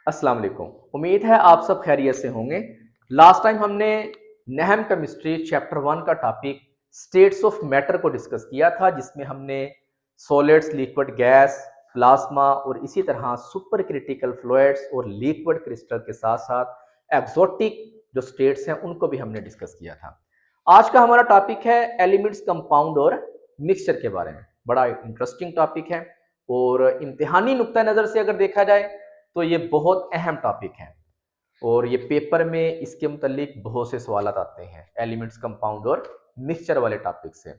अस्सलाम वालेकुम। उम्मीद है आप सब खैरियत से होंगे। लास्ट टाइम हमने नहम केमिस्ट्री चैप्टर 1 का टॉपिक स्टेट्स ऑफ मैटर को डिस्कस किया था, जिसमें हमने सॉलिड्स, लिक्विड, गैस, प्लाज्मा और इसी तरह सुपर क्रिटिकल फ्लूइड्स और लिक्विड क्रिस्टल के साथ साथ एक्सोटिक जो स्टेट्स हैं उनको भी हमने डिस्कस किया था। आज का हमारा टॉपिक है एलिमेंट्स, कंपाउंड और मिक्सचर के बारे में। बड़ा इंटरेस्टिंग टॉपिक है और इम्तिहानी नुक्ता नज़र से अगर देखा जाए तो ये बहुत अहम टॉपिक है और ये पेपर में इसके मुतालिक बहुत से सवाल आते हैं एलिमेंट्स, कंपाउंड और मिक्सचर वाले टॉपिक से।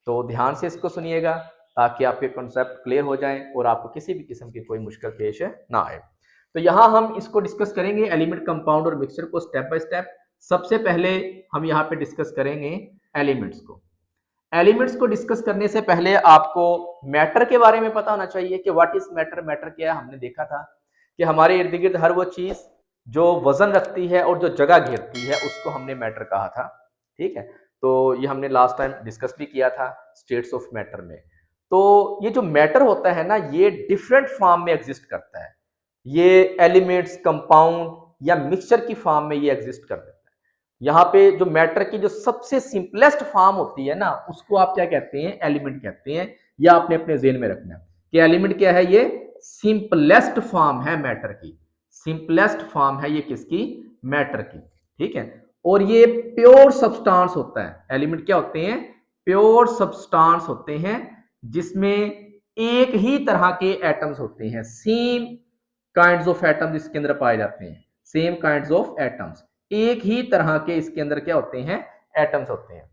तो ध्यान से इसको सुनिएगा ताकि आपके कॉन्सेप्ट क्लियर हो जाएं और आपको किसी भी किस्म की कोई मुश्किल पेश ना आए। तो यहाँ हम इसको डिस्कस करेंगे एलिमेंट, कंपाउंड और मिक्सचर को स्टेप बाय स्टेप। सबसे पहले हम यहाँ पे डिस्कस करेंगे एलिमेंट्स को। एलिमेंट्स को डिस्कस करने से पहले आपको मैटर के बारे में पता होना चाहिए कि व्हाट इज मैटर। मैटर क्या है? हमने देखा था कि हमारे इर्द गिर्द हर वो चीज जो वजन रखती है और जो जगह घेरती है उसको हमने मैटर कहा था। ठीक है, तो ये हमने लास्ट टाइम डिस्कस भी किया था स्टेट्स ऑफ मैटर में। तो ये जो मैटर होता है ना, ये डिफरेंट फॉर्म में एग्जिस्ट करता है। ये एलिमेंट्स, कंपाउंड या मिक्सचर की फॉर्म में ये एग्जिस्ट करता है। यहाँ पे जो मैटर की जो सबसे सिंपलेस्ट फॉर्म होती है ना, उसको आप क्या कहते हैं? एलिमेंट कहते हैं। या आपने अपने ज़हन में रखना है कि एलिमेंट क्या है? ये सिंपलेस्ट फॉर्म है मैटर की। सिंपलेस्ट फॉर्म है ये किसकी? मैटर की। ठीक है, और ये प्योर सब्सटेंस होता है। एलिमेंट क्या होते हैं? प्योर सब्सटेंस होते हैं जिसमें एक ही तरह के एटम्स होते हैं। सेम काइंड्स ऑफ एटम्स इसके अंदर पाए जाते हैं। सेम काइंड्स ऑफ एटम्स, एक ही तरह के इसके अंदर क्या होते हैं? एटम्स होते हैं।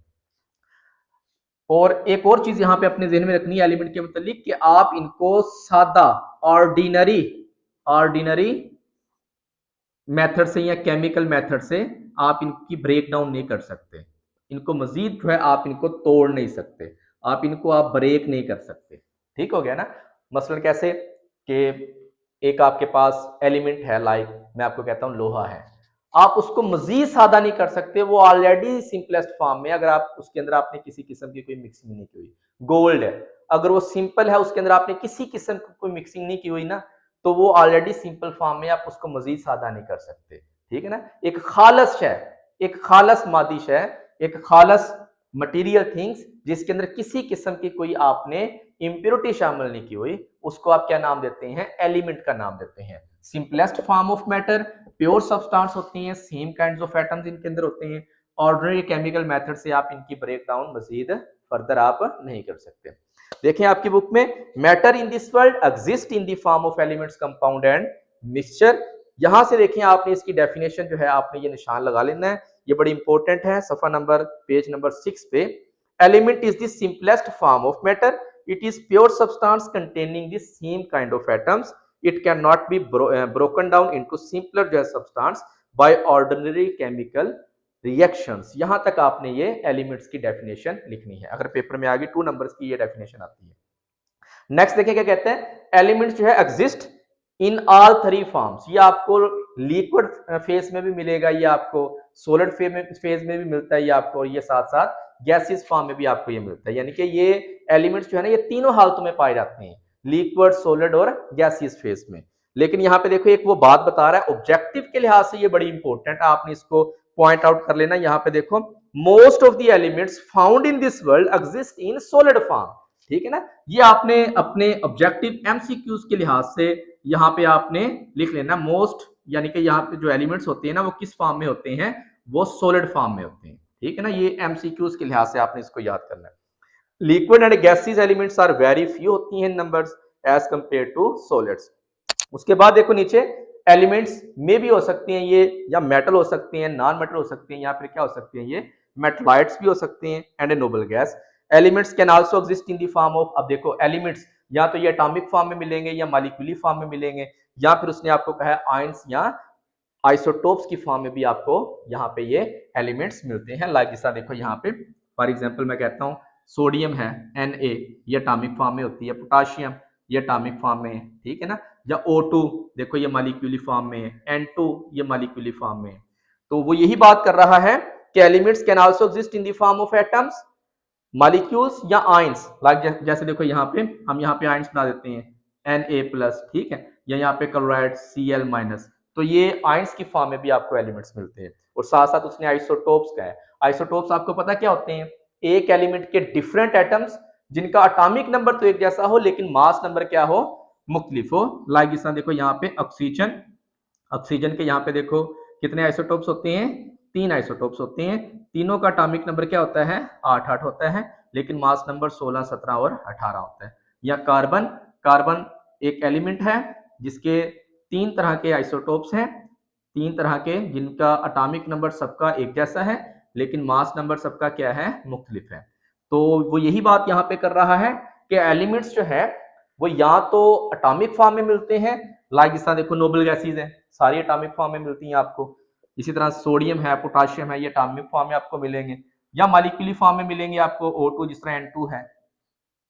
और एक और चीज यहां पे अपने जहन में रखनी है एलिमेंट के मुतालिक कि आप इनको सादा ऑर्डिनरी ऑर्डिनरी मेथड से या केमिकल मेथड से आप इनकी ब्रेक डाउन नहीं कर सकते। इनको मजीद जो है आप इनको तोड़ नहीं सकते, आप इनको आप ब्रेक नहीं कर सकते। ठीक हो गया ना? मसलन कैसे कि एक आपके पास एलिमेंट है, लाइक मैं आपको कहता हूं लोहा है, आप उसको मजीद सादा नहीं कर सकते, वो ऑलरेडी सिंपलेस्ट फॉर्म में। अगर आप उसके अंदर आपने किसी किस्म की कोई मिक्सिंग नहीं की हुई, गोल्ड है, अगर वो सिंपल है, उसके अंदर आपने किसी किस्म की कोई मिक्सिंग नहीं की हुई ना, तो वो ऑलरेडी सिंपल फॉर्म में, आप उसको मजीद सादा नहीं कर सकते। ठीक है ना? एक खालस है, एक खालस मादिश है, एक खालस मटेरियल थिंग्स जिसके अंदर किसी किस्म की कोई आपने इंप्योरिटी शामिल नहीं की हुई, उसको आप क्या नाम देते हैं? एलिमेंट का नाम देते हैं। Simplest form of matter, pure substance होती हैं, सेम काइंड्स ऑफ एटम्स इनके अंदर होते हैं। ऑर्डिनरी केमिकल मेथड से आप इनकी ब्रेक डाउन मजीद फर्दर आप नहीं कर सकते। देखें आपकी बुक में, matter in this world exist in the form of elements, compound and mixture. यहां से देखिए आपने इसकी डेफिनेशन जो है आपने ये निशान लगा लेना है, ये बड़ी इंपॉर्टेंट है। सफा नंबर पेज नंबर 6 पे, element is the simplest form of matter, it is pure substance containing the same kind of atoms, it can not be broken down into simpler जो है substance by ordinary chemical reactions. यहां तक आपने ये elements की definition लिखनी है। अगर पेपर में आगे 2 नंबर्स की ये डेफिनेशन आती है। नेक्स्ट देखिए क्या कहते हैं, एलिमेंट्स जो है एग्जिस्ट इन ऑल 3 फॉर्म्स। ये आपको लिक्विड फेज में भी मिलेगा, ये आपको सॉलिड फेज में भी मिलता है, ये आपको, और ये साथ साथ गैसियस फॉर्म में भी आपको ये मिलता है। यानी कि ये एलिमेंट्स जो है ना, ये तीनों हालतों में पाए जाते हैं, लिक्विड, सॉलिड और गैसियस फेज में। लेकिन यहाँ पे देखो एक वो बात बता रहा है, ऑब्जेक्टिव के लिहाज से ये बड़ी इंपॉर्टेंट है, आपने इसको पॉइंट आउट कर लेना। यहाँ पे देखो, most of the elements found in this world exist in solid form. ठीक है ना? ये आपने अपने ऑब्जेक्टिव एमसीक्यूज के लिहाज से यहाँ पे आपने लिख लेना मोस्ट, यानी कि यहाँ पे जो एलिमेंट्स होते हैं ना, वो किस फॉर्म में होते हैं? वो सॉलिड फॉर्म में होते हैं। ठीक है ना? ये एमसीक्यूज के लिहाज से आपने इसको याद करना है। Liquid and gases elements are very few होती हैं numbers as compared to solids. उसके बाद देखो नीचे, एलिमेंट्स में भी हो सकती हैं ये, या मेटल हो सकती हैं, नॉन मेटल हो सकती हैं, या फिर क्या हो सकती हैं? ये मेटलाइट्स भी हो सकती हैं and a noble gas. Elements can also exist in the form of, अब देखो एलिमेंट्स या तो ये एटॉमिक फॉर्म में मिलेंगे या मॉलिक्यूलर फॉर्म में मिलेंगे, या फिर उसने आपको कहा है आयंस या आइसोटोप्स की फॉर्म में भी आपको यहाँ पे ये एलिमेंट्स मिलते हैं। लाइक इस देखो यहाँ पे फॉर एग्जांपल मैं कहता हूँ सोडियम है Na, ये एटॉमिक फॉर्म में होती है, पोटाशियम ये एटॉमिक फॉर्म में है। ठीक है ना? या O2 देखो ये मॉलिक्यूलर फॉर्म में है, N2 ये मॉलिक्यूलर फॉर्म में है। तो वो यही बात कर रहा है कि elements can also exist in the form of atoms, molecules या आयंस। लाइक जैसे देखो यहाँ पे हम यहाँ पे आयंस बना देते हैं Na प्लस, ठीक है, या यहाँ पे क्लोराइड Cl माइनस। तो ये आयंस की फॉर्म में भी आपको एलिमेंट्स मिलते हैं। और साथ साथ उसने आइसोटोप्स का है। आइसोटोप्स आपको पता क्या होते हैं? एक एलिमेंट के डिफरेंट एटम्स जिनका अटॉमिक नंबर तो एक जैसा हो लेकिन मास नंबर क्या हो, मुख्तलिफ हो। लाइक इस तरह देखो यहाँ पे ऑक्सीजन, ऑक्सीजन के यहाँ पे देखो कितने आइसोटोप्स होते हैं? 3 आइसोटोप्स होते हैं। तीनों का एटॉमिक नंबर क्या होता है? 8 होता है, लेकिन मास नंबर 16, 17 और 18 होता है। या कार्बन, कार्बन एक एलिमेंट है जिसके 3 तरह के आइसोटोप्स हैं, 3 तरह के, जिनका एटॉमिक नंबर सबका एक जैसा है लेकिन मास नंबर सबका क्या है? मुख्तलिफ है। तो वो यही बात यहाँ पे कर रहा है कि एलिमेंट्स जो है वो या तो एटॉमिक फॉर्म में मिलते हैं, लाइक इस तरह देखो नोबल गैसेज है, सारी एटॉमिक फॉर्म में मिलती हैं आपको। इसी तरह सोडियम है, पोटाशियम है, ये एटॉमिक फॉर्म में आपको मिलेंगे, या मॉलिक्यूलर फॉर्म में मिलेंगे आपको O2 जिस तरह N2 है,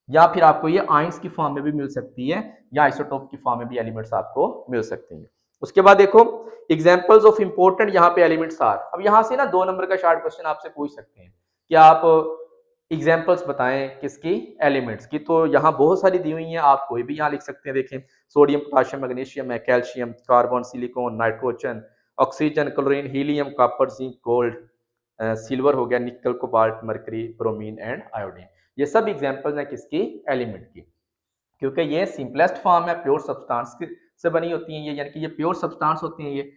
या फिर आपको ये आयंस की फॉर्म में भी मिल सकती है, या आइसोटोप की फॉर्म में भी एलिमेंट्स आपको मिल सकते हैं। उसके बाद देखो एग्जांपल्स ऑफ इंपॉर्टेंट यहाँ पे एलिमेंट्स आर। अब यहाँ से ना 2 नंबर का शॉर्ट क्वेश्चन आपसे पूछ सकते हैं कि आप एग्जांपल्स बताएं किसकी? एलिमेंट्स की। तो यहाँ बहुत सारी दी हुई हैं, आप कोई भी यहाँ लिख सकते हैं। देखें सोडियम, पोटाशियम, मैग्नीशियम है, calcium, carbon, silicon, nitrogen, oxygen, chlorine, helium, copper, zinc, gold, silver हो गया, निकल, cobalt, mercury, bromine and iodine. ये सब एग्जांपल्स हैं किसकी? एलिमेंट की। क्योंकि ये सिंपलेस्ट फॉर्म है, प्योर सब्सटेंस से बनी होती हैं ये, यानी कि ये प्योर सब्सटेंस होती हैं। ये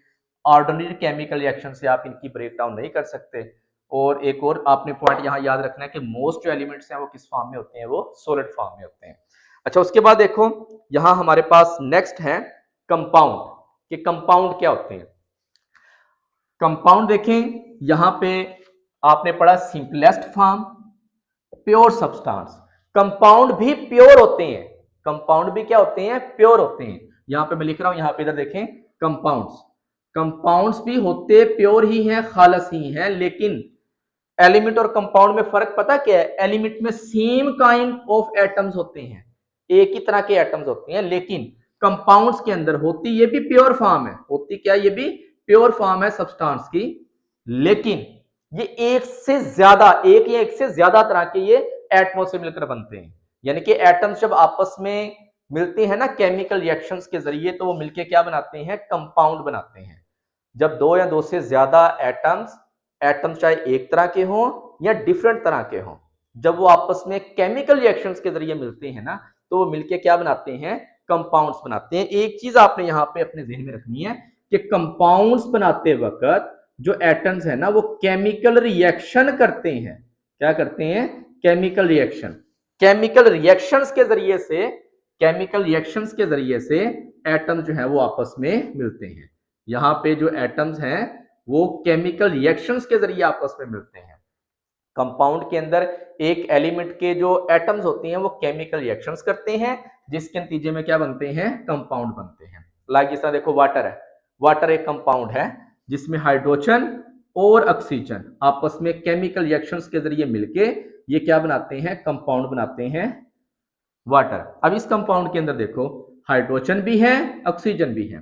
ऑर्डिनरी केमिकल रिएक्शन से आप इनकी ब्रेक डाउन नहीं कर सकते। और एक और आपने पॉइंट यहाँ याद रखना है कि मोस्ट जो एलिमेंट्स हैं वो किस फॉर्म में होते हैं? वो सॉलिड फॉर्म में होते हैं। अच्छा, उसके बाद देखो यहाँ हमारे पास नेक्स्ट है कंपाउंड, कि कंपाउंड क्या होते हैं। कंपाउंड देखें यहाँ पे आपने पढ़ा simplest form, pure substance. Compound भी प्योर होते हैं, कंपाउंड भी क्या होते हैं? प्योर होते हैं। यहाँ पे मैं लिख रहा हूं, यहाँ पे इधर देखें कंपाउंड्स, कंपाउंड्स भी होते प्योर ही हैं, खालस ही हैं। लेकिन एलिमेंट और कंपाउंड में फर्क पता क्या है? एलिमेंट में सेम काइंड ऑफ एटम्स होते हैं, एक ही तरह के एटम्स होते हैं, लेकिन कंपाउंड्स के अंदर होती ये भी प्योर फॉर्म है, होती क्या? ये भी प्योर फॉर्म है सब्सटेंस की, लेकिन ये एक से ज्यादा, एक या एक से ज्यादा तरह के ये एटमों से मिलकर बनते हैं। यानी कि एटम्स जब आपस में मिलते हैं ना केमिकल रिएक्शंस के जरिए, तो वो मिलके क्या बनाते हैं? कंपाउंड बनाते हैं। जब 2 या 2 से ज्यादा एटम्स, एटम्स चाहे एक तरह के हों या डिफरेंट तरह के हों, जब वो आपस में केमिकल रिएक्शंस के जरिए मिलते हैं ना, तो वो मिलके क्या बनाते हैं? कंपाउंड्स बनाते हैं। एक चीज आपने यहाँ पे अपने जहन में रखनी है कि कंपाउंड्स बनाते वक्त जो एटम्स है ना वो केमिकल रिएक्शन करते हैं। क्या करते हैं? Chemical reaction. केमिकल रिएक्शंस के जरिए से, केमिकल रिएक्शंस के जरिए से एटम्स जो है वो आपस में मिलते हैं। यहाँ पे जो एटम्स हैं वो केमिकल रिएक्शंस के जरिए आपस में मिलते हैं। कंपाउंड के अंदर एक एलिमेंट के जो एटम्स होते हैं वो केमिकल रिएक्शंस करते हैं, जिसके नतीजे में क्या बनते हैं? कंपाउंड बनते हैं। लाइक इस तरह देखो वाटर है, वाटर एक कंपाउंड है जिसमें हाइड्रोजन और ऑक्सीजन आपस में केमिकल रिएक्शंस के जरिए मिलके ये क्या बनाते हैं? कंपाउंड बनाते हैं, वाटर। अब इस कंपाउंड के अंदर देखो हाइड्रोजन भी है, ऑक्सीजन भी है,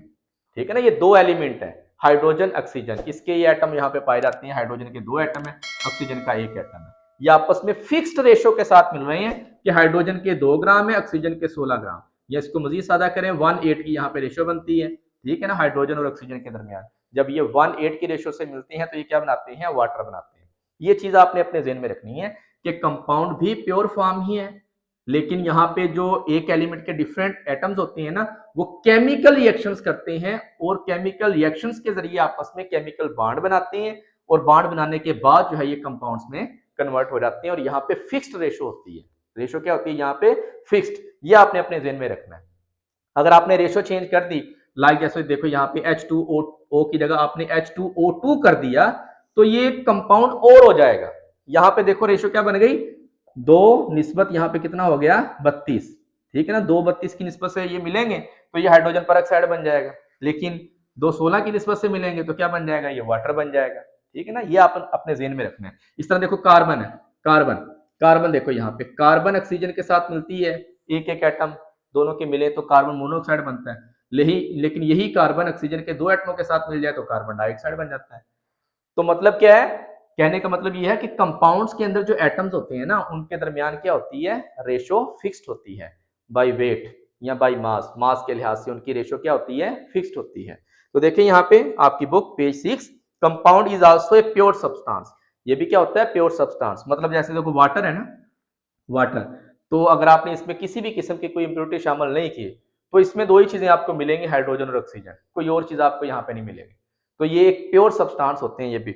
ठीक है ना? ये 2 एलिमेंट है, हाइड्रोजन, ऑक्सीजन। इसके ये एटम यहाँ पे पाए जाते हैं, हाइड्रोजन के 2 एटम है, ऑक्सीजन का 1 एटम है। ये आपस में फिक्स्ड रेशो के साथ मिल रहे हैं कि हाइड्रोजन के 2 ग्राम है, ऑक्सीजन के 16 ग्राम। या इसको मजीद सादा करें 1:8 की यहाँ पे रेशो बनती है, ठीक है ना? हाइड्रोजन और ऑक्सीजन के दरमियान जब ये 1:8 की रेशो से मिलते हैं तो ये क्या बनाते हैं? वाटर बनाते हैं। ये चीज आपने अपने जेहन में रखनी है कि कंपाउंड भी प्योर फॉर्म ही है, लेकिन यहाँ पे जो एक एलिमेंट के डिफरेंट एटम्स होते हैं ना वो केमिकल रिएक्शंस करते हैं, और केमिकल रिएक्शंस के जरिए आपस में केमिकल बॉन्ड बनाते हैं, और बॉन्ड बनाने के बाद जो है ये कंपाउंड्स में कन्वर्ट हो जाते हैं। और यहाँ पे फिक्स्ड रेशो होती है। रेशो क्या होती है यहाँ पे? फिक्स्ड। ये आपने अपने जेहन में रखना है। अगर आपने रेशो चेंज कर दी, लाइक जैसे देखो यहाँ पे H2O की जगह आपने H2O2 कर दिया, तो ये कंपाउंड और हो जाएगा। यहाँ पे देखो रेशो क्या बन गई? 2 निस्बत यहाँ पे कितना हो गया? 32, ठीक है ना? 2 32 की निस्बत से ये मिलेंगे तो ये हाइड्रोजन परऑक्साइड बन जाएगा, लेकिन 2 16 की निस्बत से मिलेंगे तो क्या बन जाएगा? ये वाटर बन जाएगा, ठीक है ना? ये आप अपने जेहन में रखना है। इस तरह देखो कार्बन है, कार्बन, कार्बन देखो यहाँ पे कार्बन ऑक्सीजन के साथ मिलती है, एक एक एटम दोनों के मिले तो कार्बन मोनोऑक्साइड बनता है। लेकिन यही कार्बन ऑक्सीजन के 2 एटमों के साथ मिल जाए तो कार्बन डाइऑक्साइड बन जाता है। तो मतलब क्या है? कहने का मतलब यह है कि कंपाउंड्स के अंदर जो एटम्स होते हैं ना उनके दरमियान क्या होती है? रेशो फिक्स्ड होती है, बाय वेट या बाय मास। मास के लिहाज से उनकी रेशो क्या होती है? फिक्स्ड होती है। तो देखिए यहाँ पे आपकी book page 6, compound is also a pure substance. ये भी क्या होता है? Pure substance. मतलब जैसे देखो वाटर है ना, वाटर, तो अगर आपने इसमें किसी भी किस्म की कोई इंप्योरिटी शामिल नहीं की तो इसमें दो ही चीजें आपको मिलेंगी, हाइड्रोजन और ऑक्सीजन, कोई और चीज आपको यहाँ पे नहीं मिलेगी। तो ये एक प्योर सब्सटेंस होते हैं ये भी।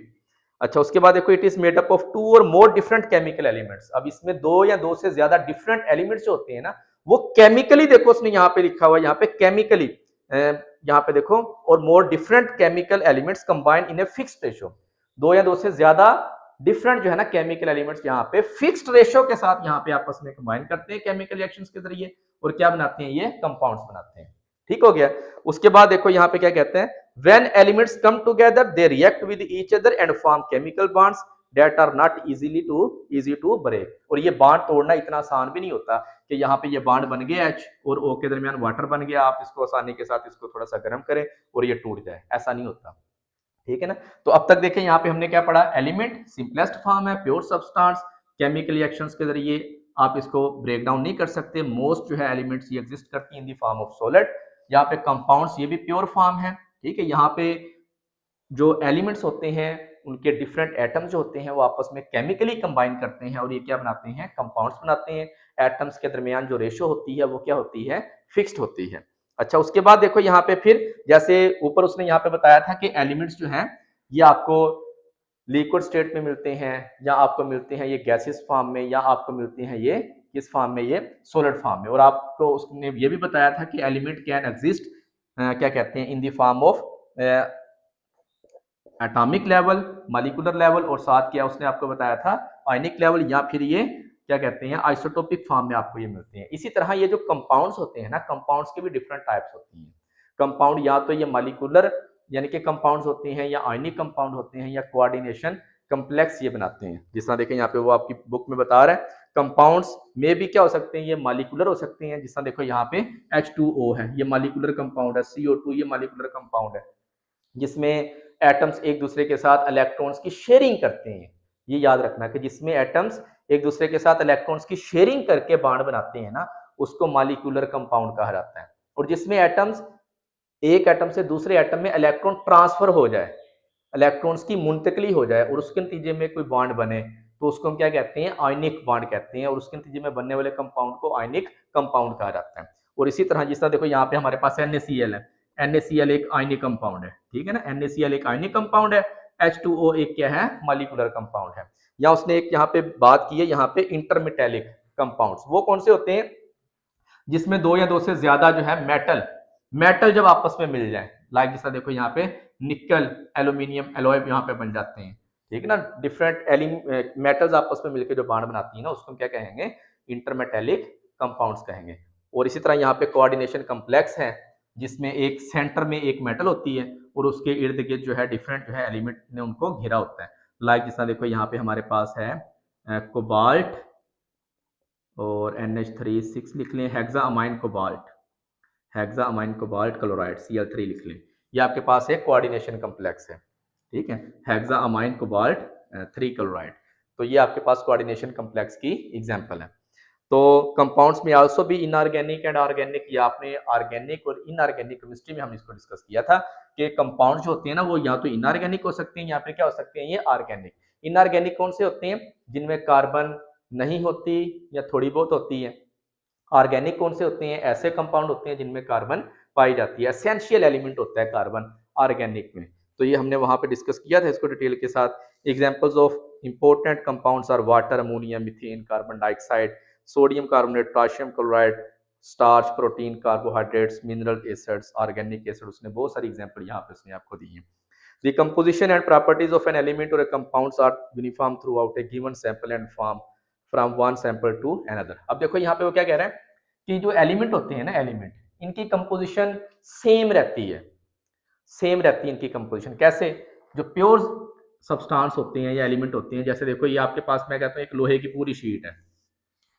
अच्छा, उसके बाद देखो it is made up of 2 और मोर डिफरेंट केमिकल एलिमेंट्स। अब इसमें दो या दो से ज्यादा डिफरेंट एलिमेंट्स जो होते हैं ना, वो केमिकली, देखो उसने यहाँ पे लिखा हुआ है, यहाँ पे केमिकली, यहाँ पे देखो, और more different chemical elements combined in a fixed ratio. दो या दो से ज्यादा डिफरेंट जो है ना केमिकल एलिमेंट्स यहाँ पे फिक्स्ड रेशियो के साथ यहाँ पे आपस में कंबाइन करते हैं केमिकल रिएक्शंस के जरिए, और क्या बनाते हैं? ये कंपाउंड्स बनाते हैं। ठीक हो गया। उसके बाद देखो यहाँ पे क्या कहते हैं, when elements come together they react with each other and form chemical bonds that are not easy to break। और ये बांड तोड़ना इतना आसान भी नहीं होता कि यहाँ पे ये बांड बन गया H और O के दरमियान वाटर बन गया, आप इसको आसानी के साथ इसको थोड़ा सा गर्म करें और ये टूट जाए, ऐसा नहीं होता। ठीक है ना। तो अब तक देखें यहाँ पे हमने क्या पढ़ा, एलिमेंट सिंपलेस्ट फॉर्म है, प्योर सब्सटेंस, केमिकल रिएक्शंस के जरिए आप इसको ब्रेक डाउन नहीं कर सकते। मोस्ट जो है एलिमेंट्स ये एग्जिस्ट करती हैं in the form of solid. यहाँ पे कंपाउंड्स ये भी प्योर फॉर्म है। ठीक है, यहाँ पे जो एलिमेंट्स होते हैं उनके डिफरेंट एटम्स जो होते हैं वो आपस में केमिकली कंबाइन करते हैं और ये क्या बनाते हैं? कंपाउंड्स बनाते हैं। एटम्स के दरमियान जो रेशो होती है वो क्या होती है? फिक्स्ड होती है। अच्छा, उसके बाद देखो यहाँ पे फिर जैसे ऊपर उसने यहाँ पे बताया था कि एलिमेंट्स जो हैं ये आपको लिक्विड स्टेट में मिलते हैं, या आपको मिलते हैं ये गैसेस फॉर्म में, या आपको मिलते हैं ये किस फॉर्म में? ये सॉलिड फॉर्म में। और आपको उसने ये भी बताया था कि एलिमेंट कैन एग्जिस्ट क्या कहते हैं? In the form of atomic level, molecular level, और साथ क्या उसने आपको बताया था? आयनिक लेवल, या फिर ये क्या कहते हैं? आइसोटोपिक फॉर्म में आपको ये मिलते हैं। इसी तरह ये जो कंपाउंड्स होते हैं ना, कंपाउंड्स के भी डिफरेंट टाइप्स होती हैं। कंपाउंड या तो ये मॉलिक्यूलर यानी कि कंपाउंड्स होते हैं, या आयनिक कंपाउंड होते हैं, या कोऑर्डिनेशन कम्प्लेक्स ये बनाते हैं। जिस तरह देखें यहाँ पे वो आपकी बुक में बता रहा है, कंपाउंड्स में भी क्या हो सकते हैं? ये मॉलिक्यूलर हो सकते हैं। जिस तरह देखो यहाँ पे H2O है, ये मॉलिक्यूलर कंपाउंड है। CO2 ये मॉलिक्यूलर कंपाउंड है, जिसमें एटम्स एक दूसरे के साथ इलेक्ट्रॉन्स की शेयरिंग करते हैं। ये याद रखना कि जिसमें एटम्स एक दूसरे के साथ इलेक्ट्रॉन्स की शेयरिंग करके बॉन्ड बनाते हैं ना, उसको मॉलिक्यूलर कंपाउंड कहा जाता है। और जिसमें एटम्स एक एटम से दूसरे एटम में इलेक्ट्रॉन ट्रांसफर हो जाए, इलेक्ट्रॉन्स की मुंतकली हो जाए और उसके नतीजे में कोई बॉन्ड बने, तो उसको हम क्या कहते हैं? आयनिक बॉन्ड कहते हैं। और उसके नतीजे में बनने वाले कंपाउंड को आयनिक कंपाउंड कहा जाता है। और इसी तरह जिस तरह देखो यहाँ पे हमारे पास NaCl है, NaCl एक आयनिक कंपाउंड है। ठीक है ना, NaCl एक आयनिक कंपाउंड है। H2O एक क्या है? मॉलिक्यूलर कंपाउंड है। या उसने एक यहाँ पे बात की है, यहाँ पे इंटरमेटेलिक कंपाउंड्स, वो कौन से होते हैं? जिसमें दो या दो से ज्यादा जो है मेटल जब आपस में मिल जाए, लाइक जैसा देखो यहाँ पे निकल, एल्यूमिनियम एलॉय यहाँ पे बन जाते हैं। ठीक है ना, डिफरेंट मेटल्स आपस में मिलकर जो बॉन्ड बनाती है ना, उसको हम क्या कहेंगे? इंटरमेटेलिक कंपाउंड्स कहेंगे। और इसी तरह यहाँ पे कोऑर्डिनेशन कम्प्लेक्स है, जिसमें एक सेंटर में एक मेटल होती है और उसके इर्द गिर्द जो है डिफरेंट जो है एलिमेंट ने उनको घेरा होता है। लाइक जिस तरह देखो यहाँ पे हमारे पास है कोबाल्ट और NH3 6 लिख लें, hexa amine cobalt chloride Cl3 लिख लें। ये आपके पास है कोऑर्डिनेशन कम्प्लेक्स है। ठीक है, हेक्सा अमाइन कोबाल्ट 3 क्लोराइड। तो ये आपके पास कोऑर्डिनेशन कम्प्लेक्स की एग्जांपल है। तो कंपाउंड्स में आल्सो भी इनऑर्गेनिक एंड ऑर्गेनिक, ये आपने ऑर्गेनिक और इनऑर्गेनिक केमिस्ट्री में हमने इसको डिस्कस किया था कि कंपाउंड जो होते हैं ना वो या तो इनऑर्गेनिक हो सकते हैं, यहाँ पे क्या हो सकते हैं? ये ऑर्गेनिक। इनऑर्गेनिक कौन से होते हैं? जिनमें कार्बन नहीं होती या थोड़ी बहुत होती है। ऑर्गेनिक कौन से होते हैं? ऐसे कंपाउंड होते हैं जिनमें कार्बन पाई जाती है, एसेंशियल एलिमेंट होता है कार्बन ऑर्गेनिक में। तो ये हमने वहां पे डिस्कस किया था इसको डिटेल के साथ। Examples of important compounds are water, ammonia, methane, carbon dioxide, sodium carbonate, potassium chloride, starch, protein, carbohydrates, mineral acids, organic acid. उसने बहुत सारी एग्जांपल यहाँ पे उसने आपको दी है। The composition and properties of an element or a compounds are uniform throughout a given sample and form from one sample to another। अब देखो यहाँ पे वो क्या कह रहे हैं कि जो एलिमेंट होते हैं ना, एलिमेंट, इनकी कंपोजिशन सेम रहती है, सेम रहती है इनकी कंपोजिशन। कैसे? जो प्योर सब्सटेंस होते हैं या एलिमेंट होते हैं, जैसे देखो ये आपके पास मैं कहता हूँ एक लोहे की पूरी शीट है।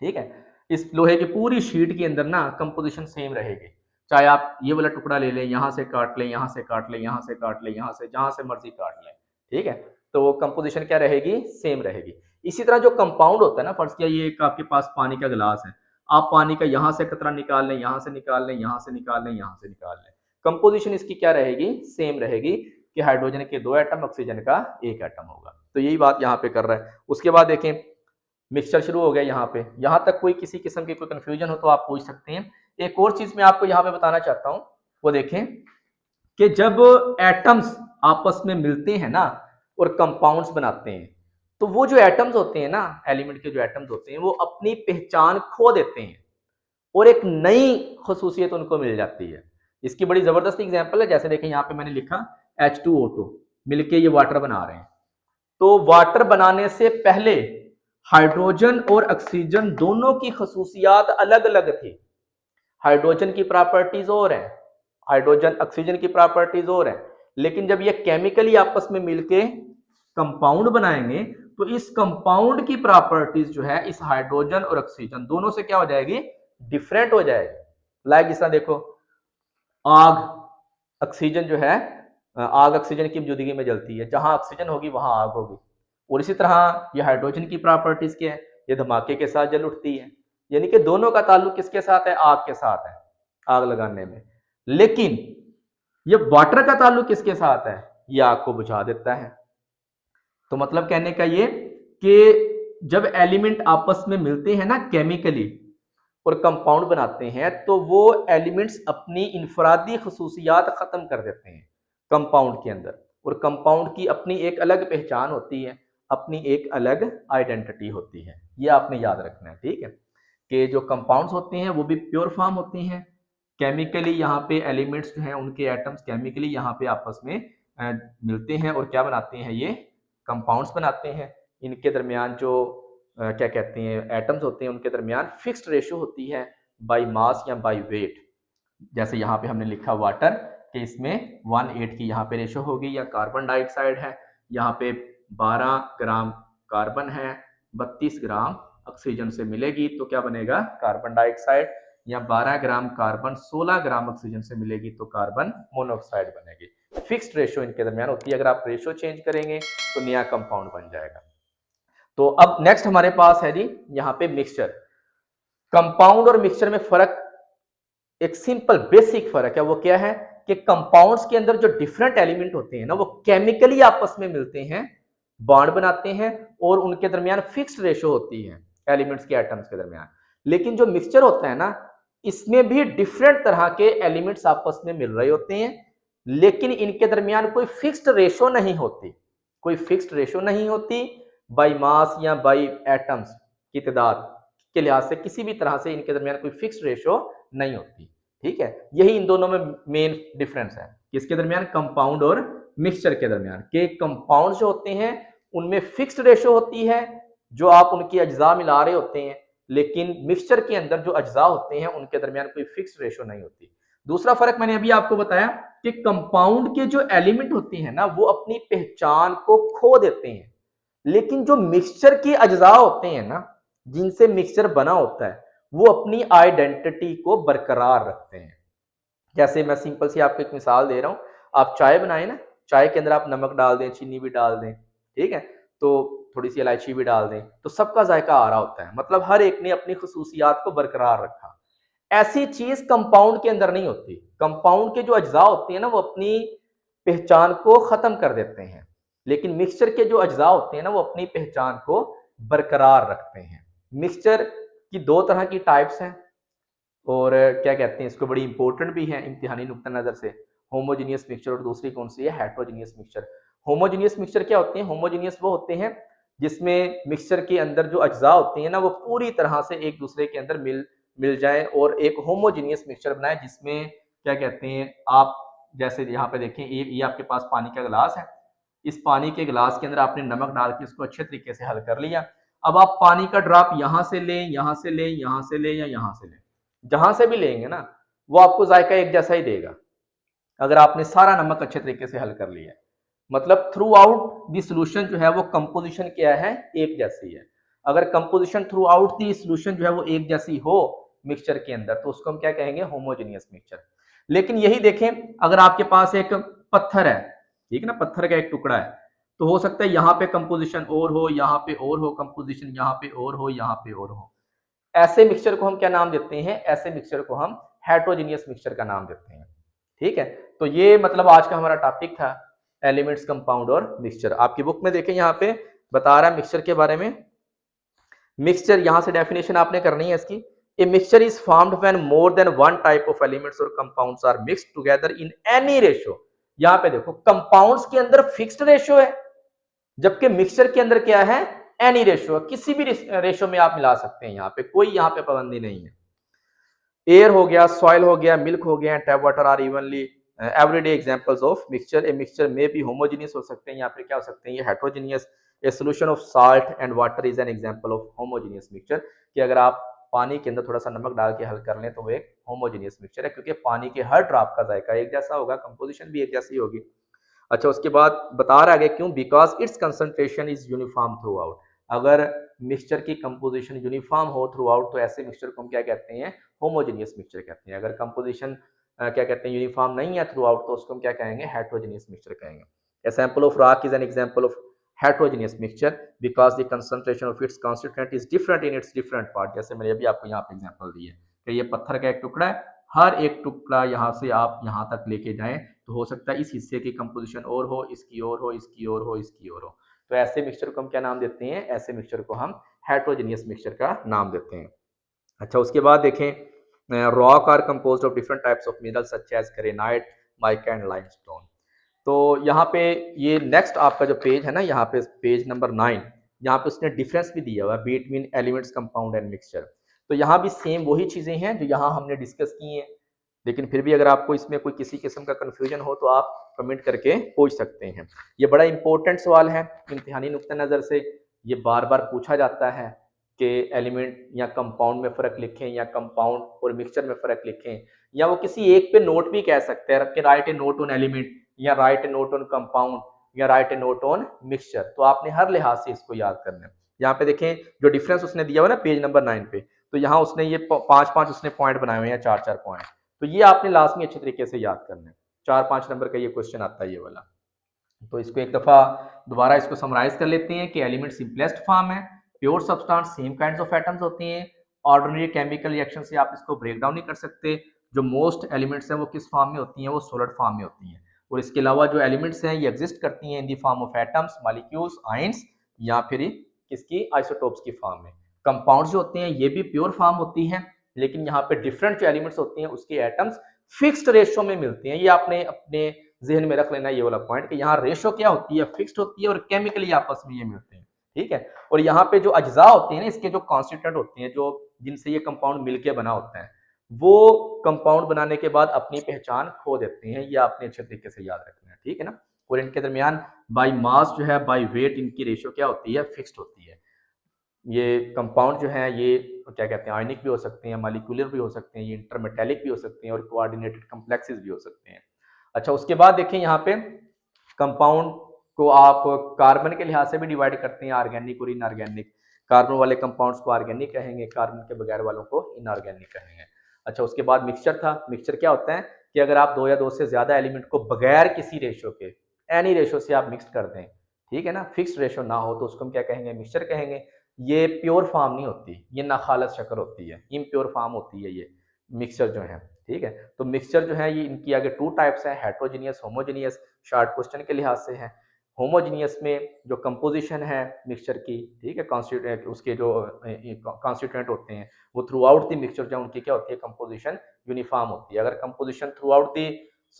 ठीक है, इस लोहे की पूरी शीट के अंदर ना कंपोजिशन सेम रहेगी, चाहे आप ये वाला टुकड़ा ले लें, यहाँ से काट लें, यहाँ से काट लें, यहाँ से काट लें, यहाँ से जहाँ से मर्जी काट लें। ठीक है, तो वो कंपोजिशन क्या रहेगी? सेम रहेगी। इसी तरह जो कंपाउंड होता है ना, फर्स्ट किया ये एक आपके पास पानी का गिलास है, आप पानी का यहाँ से कतरा निकाल लें, यहाँ से निकाल लें, यहाँ से निकाल लें, यहाँ से निकाल लें, कंपोजिशन इसकी क्या रहेगी, सेम रहेगी कि हाइड्रोजन के 2 एटम, ऑक्सीजन का 1 एटम होगा। तो यही बात यहाँ पे कर रहा है। उसके बाद देखें मिक्सचर शुरू हो गया यहाँ पे, यहाँ तक कोई किसी किस्म की कोई कंफ्यूजन हो तो आप पूछ सकते हैं। एक और चीज मैं आपको यहाँ पे बताना चाहता हूँ, वो देखें कि जब एटम्स आपस में मिलते हैं ना और कंपाउंड्स बनाते हैं, तो वो जो एटम्स होते हैं ना, एलिमेंट के जो एटम्स होते हैं, वो अपनी पहचान खो देते हैं और एक नई खसूसियत उनको मिल जाती है। इसकी बड़ी जबरदस्त एग्जांपल है, जैसे देखें यहाँ पे मैंने लिखा H2O2 मिलके ये वाटर बना रहे हैं। तो वाटर बनाने से पहले हाइड्रोजन और ऑक्सीजन दोनों की खसूसियात अलग अलग थी। हाइड्रोजन की प्रॉपर्टीज और है, हाइड्रोजन ऑक्सीजन की प्रॉपर्टीज और है, लेकिन जब ये केमिकली आपस में मिलके कंपाउंड बनाएंगे तो इस कंपाउंड की प्रॉपर्टीज जो है इस हाइड्रोजन और ऑक्सीजन दोनों से क्या हो जाएगी, डिफरेंट हो जाएगी। लाइक जिस तरह देखो आग, ऑक्सीजन जो है, आग ऑक्सीजन की मौजूदगी में जलती है, जहां ऑक्सीजन होगी वहां आग होगी। और इसी तरह ये हाइड्रोजन की प्रॉपर्टीज क्या है, ये धमाके के साथ जल उठती है। यानी कि दोनों का ताल्लुक किसके साथ है, आग के साथ है, आग लगाने में। लेकिन ये वाटर का ताल्लुक किसके साथ है, ये आग को बुझा देता है। तो मतलब कहने का ये कि जब एलिमेंट आपस में मिलते हैं ना केमिकली और कंपाउंड बनाते हैं, तो वो एलिमेंट्स अपनी इनफरादी खसूसियात खत्म कर देते हैं कंपाउंड के अंदर, और कंपाउंड की अपनी एक अलग पहचान होती है, अपनी एक अलग आइडेंटिटी होती है। ये आपने याद रखना है, ठीक है, कि जो कंपाउंड्स होते हैं वो भी प्योर फॉर्म होते हैं। केमिकली यहाँ पे एलिमेंट्स जो हैं उनके एटम्स केमिकली यहाँ पे आपस में मिलते हैं और क्या बनाते हैं, ये कंपाउंड्स बनाते हैं। इनके दरमियान जो क्या कहते हैं एटम्स होते हैं, उनके दरमियान फिक्स्ड रेशो होती है बाय मास या बाय वेट। जैसे यहाँ पे हमने लिखा वाटर कि इसमें 1:8 की यहाँ पे रेशो होगी, या कार्बन डाइऑक्साइड है, यहाँ पे 12 ग्राम कार्बन है, 32 ग्राम ऑक्सीजन से मिलेगी तो क्या बनेगा, कार्बन डाइऑक्साइड, या 12 ग्राम कार्बन 16 ग्राम ऑक्सीजन से मिलेगी तो कार्बन मोनोऑक्साइड बनेगी। फिक्स्ड रेशो इनके दरमियान होती है। अगर आप रेशो चेंज करेंगे तो नया कंपाउंड बन जाएगा। तो अब नेक्स्ट हमारे पास है जी यहाँ पे मिक्सचर। कंपाउंड और मिक्सचर में फर्क, एक सिंपल बेसिक फर्क है, वो क्या है कि कंपाउंड्स के अंदर जो डिफरेंट एलिमेंट होते हैं ना, वो केमिकली आपस में मिलते हैं, बॉन्ड बनाते हैं और उनके दरमियान फिक्स्ड रेशो होती है एलिमेंट्स के एटम्स के दरमियान। लेकिन जो मिक्सचर होता है ना, इसमें भी डिफरेंट तरह के एलिमेंट्स आपस में मिल रहे होते हैं, लेकिन इनके दरमियान कोई फिक्स्ड रेशो नहीं होती, कोई फिक्स्ड रेशो नहीं होती। बाई मास या बाई एटम्स की तादाद के लिहाज से किसी भी तरह से इनके दरमियान कोई फिक्स्ड रेशो नहीं होती, ठीक है। यही इन दोनों में मेन डिफरेंस है, किसके दरमियान, कंपाउंड और मिक्सचर के दरमियान। के कंपाउंड जो होते हैं उनमें फिक्स्ड रेशो होती है जो आप उनकी अज्जा मिला रहे होते हैं, लेकिन मिक्सचर के अंदर जो अज्जा होते हैं उनके दरमियान कोई फिक्स्ड रेशो नहीं होती। दूसरा फर्क मैंने अभी आपको बताया कि कंपाउंड के जो एलिमेंट होते हैं ना, वो अपनी पहचान को खो देते हैं, लेकिन जो मिक्सचर के अज्जा होते हैं ना, जिनसे मिक्सचर बना होता है, वो अपनी आइडेंटिटी को बरकरार रखते हैं। जैसे मैं सिंपल सी आपको एक मिसाल दे रहा हूं, आप चाय बनाए ना, चाय के अंदर आप नमक डाल दें, चीनी भी डाल दें, ठीक है, तो थोड़ी सी इलायची भी डाल दें, तो सबका जायका आ रहा होता है, मतलब हर एक ने अपनी खसूसियात को बरकरार रखा। ऐसी चीज कंपाउंड के अंदर नहीं होती। कंपाउंड के जो अज्जा होते हैं ना, वो अपनी पहचान को खत्म कर देते हैं, लेकिन मिक्सचर के जो अज्जा होते हैं ना, वो अपनी पहचान को बरकरार रखते हैं। मिक्सचर की 2 तरह की टाइप्स हैं और क्या कहते हैं, इसको बड़ी इंपॉर्टेंट भी है इम्तिहानी नुक्ता नजर से। होमोजीनियस मिक्सचर और दूसरी कौन सी है, हेट्रोजीनियस मिक्सचर। होमोजीनियस मिक्सचर क्या होते हैं, होमोजीनियस वो होते हैं जिसमें मिक्सचर के अंदर जो अज्जा होते हैं ना, वो पूरी तरह से एक दूसरे के अंदर मिल जाए और एक होमोजीनियस मिक्सचर बनाए, जिसमें क्या कहते हैं, आप जैसे यहाँ पे देखें, ये आपके पास पानी का गिलास है, इस पानी के गिलास के अंदर आपने नमक डाल के इसको अच्छे तरीके से हल कर लिया। अब आप पानी का ड्रॉप यहाँ से लें, यहाँ से लें, यहाँ से लें या यहाँ से लें, जहां से भी लेंगे ना, वो आपको जायका एक जैसा ही देगा अगर आपने सारा नमक अच्छे तरीके से हल कर लिया। मतलब थ्रू आउट दी सोल्यूशन जो है वो कंपोजिशन क्या है, एक जैसी है। अगर composition through out the solution जो है वो एक जैसी हो मिक्सचर के अंदर, तो उसको हम क्या कहेंगे, होमोजेनियस मिक्सचर। लेकिन यही देखें, अगर आपके पास एक पत्थर है, ठीक है ना, पत्थर का एक टुकड़ा है, तो हो सकता है यहाँ पे कंपोजिशन और हो, यहाँ पे और हो कंपोजिशन, यहाँ पे और हो, यहाँ पे और हो। ऐसे मिक्सचर को हम क्या नाम देते हैं, ऐसे मिक्सचर को हम हेट्रोजीनियस मिक्सचर का नाम देते हैं, ठीक है, तो ये मतलब आज का हमारा टॉपिक था एलिमेंट्स, कंपाउंड और मिक्सचर। आपकी बुक में देखें यहाँ पे बता रहा है मिक्सचर के बारे में। मिक्सचर यहां से डेफिनेशन आपने करनी है इसकी। A mixture is formed when more than one type of elements और compounds are mixed together in any ratio. यहां पे देखो कंपाउंड्स के अंदर फिक्स्ड रेशियो है, जबकि मिक्सचर के अंदर क्या है, एनी रेशियो, किसी भी रेशियो में आप मिला सकते हैं, यहाँ पे कोई यहाँ पे पाबंदी नहीं है। एयर हो गया, सॉइल हो गया, मिल्क हो गया, tap water are evenly everyday examples of mixture. A mixture में भी होमोजेनियस हो सकते हैं, यहाँ पे क्या हो सकते हैं, ये heterogeneous. A solution of salt and water is an example of homogeneous mixture, कि अगर आप पानी के अंदर थोड़ा सा नमक डाल के हल कर लें तो वो एक होमोजेनियस मिक्सचर है, क्योंकि पानी के हर ड्रॉप का जायका एक जैसा होगा, कंपोजिशन भी एक जैसी होगी। अच्छा, उसके बाद बता रहा है क्यों, because it's concentration is uniform through out. अगर मिक्सचर की कंपोजिशन यूनिफॉर्म हो थ्रू आउट तो ऐसे मिक्सचर को हम क्या कहते हैं, होमोजेनियस मिक्सचर कहते हैं। अगर कंपोजिशन क्या कहते हैं, यूनिफॉर्म नहीं है थ्रू आउट तो उसको हम क्या कहेंगे, हेट्रोजेनियस मिक्सचर कहेंगे। A sample of rock is an example of heterogeneous mixture because the concentration of its constituent is different in its different part. जैसे मैंने अभी आपको यहाँ पे एग्जांपल दी है कि ये पत्थर का एक टुकड़ा है, हर एक टुकड़ा यहाँ से आप यहाँ तक लेके जाएं तो हो सकता है इस हिस्से की कंपोजिशन और हो, इसकी और हो, इसकी और हो, इसकी और हो। तो ऐसे मिक्सचर को हम क्या नाम देते हैं, ऐसे मिक्सचर को हम हेट्रोजेनियस मिक्सचर का नाम देते हैं। अच्छा, उसके बाद देखें rock are composed of different types of minerals such as granite, mica and limestone. तो यहाँ पे ये नेक्स्ट आपका जो पेज है ना, यहाँ पे पेज नंबर 9, यहाँ पे उसने डिफरेंस भी दिया हुआ है between elements, compound and mixture. तो यहाँ भी सेम वही चीजें हैं जो यहाँ हमने डिस्कस की हैं, लेकिन फिर भी अगर आपको इसमें कोई किसी किस्म का कंफ्यूजन हो तो आप कमेंट करके पूछ सकते हैं। ये बड़ा इंपॉर्टेंट सवाल है इम्तिहानी नुक्ता नज़र से, ये बार बार पूछा जाता है कि एलिमेंट या कंपाउंड में फ़र्क लिखें या कंपाउंड और मिक्सचर में फ़र्क लिखें, या वो किसी एक पे नोट भी कह सकते हैं कि write a note on element या write a note on compound या write a note on mixture. तो आपने हर लिहाज से इसको याद करना है। यहाँ पे देखें जो डिफरेंस उसने दिया हुआ ना पेज नंबर 9 पे, तो यहाँ उसने ये 5-5 उसने पॉइंट बनाए हुए हैं, 4-4 पॉइंट। तो ये आपने लाजमी अच्छे तरीके से याद करना है। 4-5 नंबर का ये क्वेश्चन आता है ये वाला। तो इसको एक दफ़ा दोबारा इसको समराइज कर लेते हैं कि एलिमेंट सिंपलेस्ट फॉर्म है, pure substance same kinds of atoms होते हैं, ऑर्डिनरी केमिकल रिएक्शन से आप इसको ब्रेक डाउन नहीं कर सकते। जो मोस्ट एलिमेंट्स हैं वो किस फॉर्म में होती हैं, वो सॉलिड फॉर्म में होती हैं। और इसके अलावा जो एलिमेंट्स हैं ये एग्जिस्ट करती हैं in the form of atoms, molecules, ions, या फिर किसकी, आइसोटोप्स की फॉर्म में। कंपाउंड्स जो होते हैं ये भी प्योर फॉर्म होती हैं, लेकिन यहाँ पे डिफरेंट जो एलिमेंट्स होते हैं उसके एटम्स फिक्स्ड रेशियो में मिलते हैं। ये आपने अपने जहन में रख लेना ये वाला पॉइंट कि यहाँ रेशो क्या होती है, फिक्स्ड होती है और केमिकली आपस में ये मिलते हैं। ठीक है, और यहाँ पे जो अज्जा होते हैं ना, इसके जो कॉन्स्टिट्यूएंट होते हैं, जो जिनसे ये कंपाउंड मिलके बना होता है, वो कंपाउंड बनाने के बाद अपनी पहचान खो देते हैं। ये आपने अच्छे तरीके से याद रखना है, ठीक है ना। और इनके दरमियान बाई मास जो है, बाई वेट, इनकी रेशियो क्या होती है, फिक्स्ड होती है। ये कंपाउंड जो है ये क्या कहते हैं, आयनिक भी हो सकते हैं, मॉलिक्यूलर भी हो सकते हैं, ये इंटरमेटेलिक भी हो सकते हैं और कोऑर्डिनेटेड कॉम्प्लेक्सेस भी हो सकते हैं। अच्छा, उसके बाद देखें यहाँ पे कंपाउंड को आप कार्बन के लिहाज से भी डिवाइड करते हैं, ऑर्गेनिक और इनऑर्गेनिक। कार्बन वाले कंपाउंड्स को ऑर्गेनिक कहेंगे, कार्बन के बगैर वालों को इनऑर्गेनिक कहेंगे। अच्छा, उसके बाद मिक्सचर था। मिक्सचर क्या होता है कि अगर आप 2 या 2 से ज्यादा एलिमेंट को बगैर किसी रेशो के, एनी रेशो से आप मिक्स कर दें, ठीक है ना, फिक्स्ड रेशो ना हो, तो उसको हम क्या कहेंगे, मिक्सचर कहेंगे। ये प्योर फॉर्म नहीं होती, ये नाखालस शक्ल होती है, इम्प्योर फॉर्म होती है ये मिक्सचर जो है। ठीक है, तो मिक्सचर जो है ये इनकी आगे 2 टाइप्स हैं, हेट्रोजीनियस, होमोजीनियस। शॉर्ट क्वेश्चन के लिहाज से है। होमोजीनियस में जो कंपोजिशन है मिक्सचर की, ठीक है, कॉन्स्टिट्यूएंट, उसके जो कॉन्स्टिट्यूएंट होते हैं वो थ्रू आउट द मिक्सचर जो उनकी क्या होती है, कंपोजिशन यूनिफॉर्म होती है। अगर composition throughout the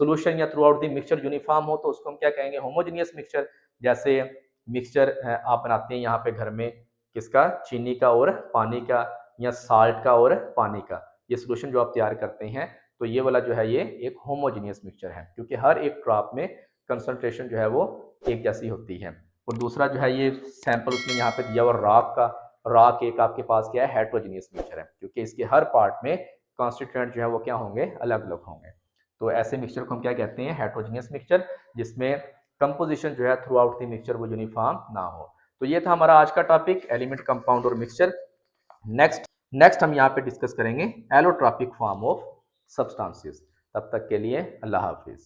solution या throughout the mixture uniform हो तो उसको हम क्या कहेंगे, होमोजीनियस मिक्सचर। जैसे मिक्सचर आप बनाते हैं यहाँ पे घर में, किसका, चीनी का और पानी का, या साल्ट का और पानी का, ये सोल्यूशन जो आप तैयार करते हैं, तो ये वाला जो है ये एक होमोजीनियस मिक्सचर है, क्योंकि हर एक ड्रॉप में कंसंट्रेशन जो है वो एक जैसी होती है। और दूसरा जो है ये सैंपल उसने यहाँ पे दिया हुआ रॉक का, रॉक एक आपके पास क्या है, हेट्रोजीनियस मिक्सचर है, क्योंकि इसके हर पार्ट में कॉन्स्टिट्यूएंट जो है वो क्या होंगे, अलग अलग होंगे। तो ऐसे मिक्सचर को हम क्या कहते हैं, हेट्रोजीनियस मिक्सचर, जिसमें कंपोजिशन जो है थ्रू आउट द मिक्सचर वो यूनिफॉर्म ना हो। तो ये था हमारा आज का टॉपिक, एलिमेंट, कंपाउंड और मिक्सचर। नेक्स्ट नेक्स्ट हम यहाँ पे डिस्कस करेंगे एलोट्रॉपिक फॉर्म ऑफ सब्सटेंसेस। तब तक के लिए अल्लाह हाफिज।